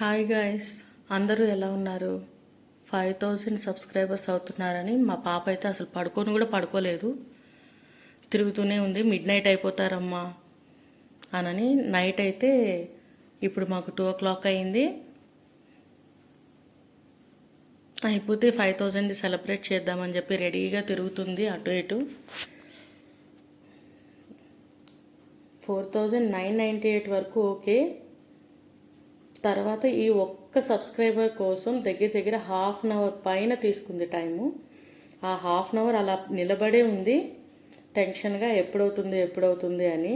Hi guys, అందరూ ఎలా ఉన్నారు? 5000 సబ్స్క్రైబర్స్ అవుతున్నారని మా పాప అయితే అసలు పడుకొని కూడా పడుకోలేదు, తిరుగుతూనే ఉంది. మిడ్ నైట్ అయిపోతారమ్మా అనని. నైట్ అయితే ఇప్పుడు మాకు 2 o'clock అయింది. అయిపోతే 5000 సెలబ్రేట్ చేద్దామని చెప్పి రెడీగా తిరుగుతుంది అటు ఇటు. 4998 వరకు ఓకే. తర్వాత ఈ ఒక్క సబ్స్క్రైబర్ కోసం దగ్గర దగ్గర 1/2 hour పైన తీసుకుంది టైము. ఆ 1/2 hour అలా నిలబడే ఉంది టెన్షన్గా, ఎప్పుడవుతుంది అని.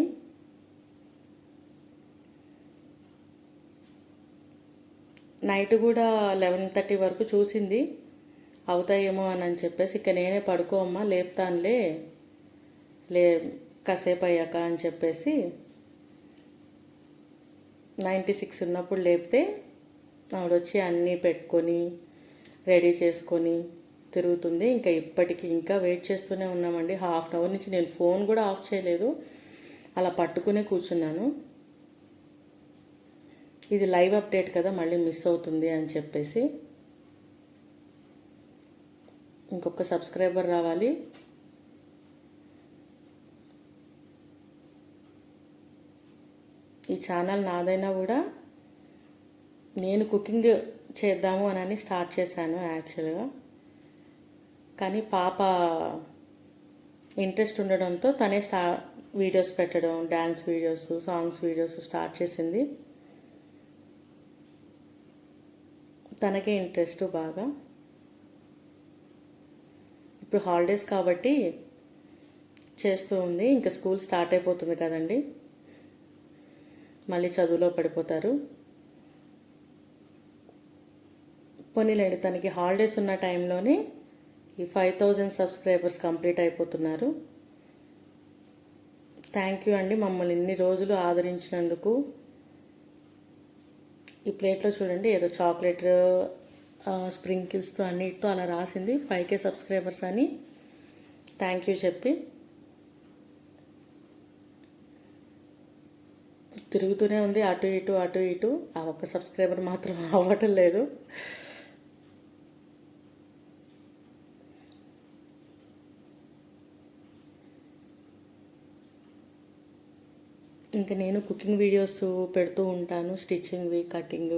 నైట్ కూడా 11:30 వరకు చూసింది, అవుతాయేమో అని చెప్పేసి. ఇక నేనే పడుకోమ్మా, లేపుతానులే కాసేపు అయ్యాక అని చెప్పేసి 96 ఉన్నప్పుడు లేపితే ఆవిడొచ్చి అన్నీ పెట్టుకొని రెడీ చేసుకొని తిరుగుతుంది. ఇంకా ఇప్పటికి ఇంకా వెయిట్ చేస్తూనే ఉన్నామండి. 1/2 hour నుంచి నేను ఫోన్ కూడా ఆఫ్ చేయలేదు, అలా పట్టుకునే కూర్చున్నాను. ఇది లైవ్ అప్డేట్ కదా, మళ్ళీ మిస్ అవుతుంది అని చెప్పేసి. ఇంకొక సబ్స్క్రైబర్ రావాలి. ఈ ఛానల్ నాదైనా కూడా నేను కుకింగ్ చేద్దాము అని స్టార్ట్ చేశాను యాక్చువల్గా. కానీ పాప ఇంట్రెస్ట్ ఉండడంతో తనే వీడియోస్ పెట్టడం, dance videos, songs videos start చేసింది. తనకే ఇంట్రెస్ట్ బాగా. ఇప్పుడు హాలిడేస్ కాబట్టి చేస్తూ ఉంది. ఇంకా స్కూల్ స్టార్ట్ అయిపోతుంది కదండి, మళ్ళీ చదువులో పడిపోతారు. పోనీలేండి, తనకి హాలిడేస్ ఉన్న టైంలోనే ఈ 5000 సబ్స్క్రైబర్స్ కంప్లీట్ అయిపోతున్నారు. థ్యాంక్ యూ అండి, మమ్మల్ని ఇన్ని రోజులు ఆదరించినందుకు. ఈ ప్లేట్లో చూడండి, ఏదో చాక్లెట్ స్ప్రింకిల్స్తో అన్నిటితో అలా రాసింది 5K సబ్స్క్రైబర్స్ అని. థ్యాంక్ యూ చెప్పి తిరుగుతూనే ఉంది అటు ఇటు. ఆ ఒక్క సబ్స్క్రైబర్ మాత్రం అవ్వటం లేదు. ఇంకా నేను కుకింగ్ వీడియోస్ పెడుతూ ఉంటాను, స్టిచ్చింగ్వి, కటింగ్,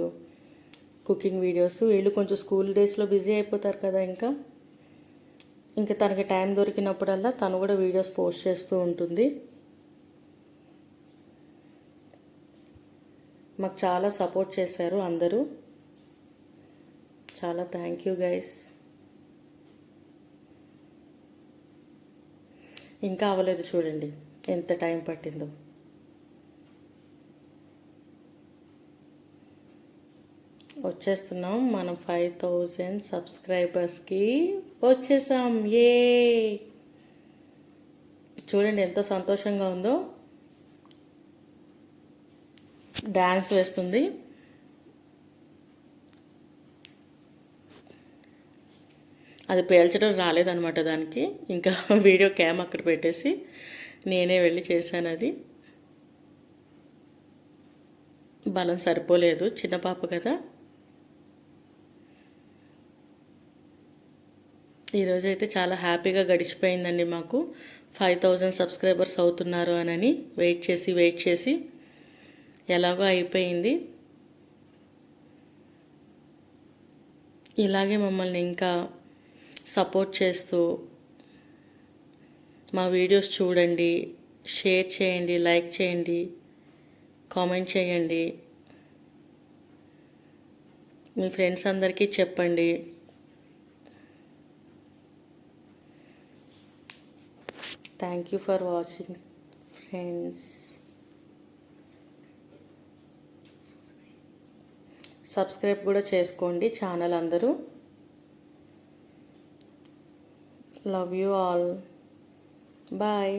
కుకింగ్ వీడియోస్. వీళ్ళు కొంచెం స్కూల్ డేస్లో బిజీ అయిపోతారు కదా. ఇంకా తనకి టైం దొరికినప్పుడల్లా తను కూడా వీడియోస్ పోస్ట్ చేస్తూ ఉంటుంది. మాకు చాలా సపోర్ట్ చేశారు అందరూ. చాలా థ్యాంక్ యూ గైస్. ఇంకా అవ్వలేదు చూడండి, ఎంత టైం పట్టిందో. వచ్చేస్తున్నాం, మనం 5000 సబ్స్క్రైబర్స్కి వచ్చేసాం. ఏ చూడండి ఎంత సంతోషంగా ఉందో. డ్యాన్స్ వేస్తుంది. అది పేల్చడం రాలేదనమాట దానికి. ఇంకా వీడియో క్యామ్ అక్కడ పెట్టేసి నేనే వెళ్ళి చేశాను. అది బలం సరిపోలేదు, చిన్న పాప కదా. ఈరోజైతే చాలా హ్యాపీగా గడిచిపోయిందండి మాకు. 5000 సబ్స్క్రైబర్స్ అవుతున్నారు అని వెయిట్ చేసి ఎలాగో అయిపోయింది. ఇలాగే మమ్మల్ని ఇంకా సపోర్ట్ చేస్తూ మా వీడియోస్ చూడండి, షేర్ చేయండి, లైక్ చేయండి, కామెంట్ చేయండి, మీ ఫ్రెండ్స్ అందరికీ చెప్పండి. Thank you for watching friends. Subscribe కూడా చేసుకోండి ఛానల్ అందరూ. Love you all. బాయ్.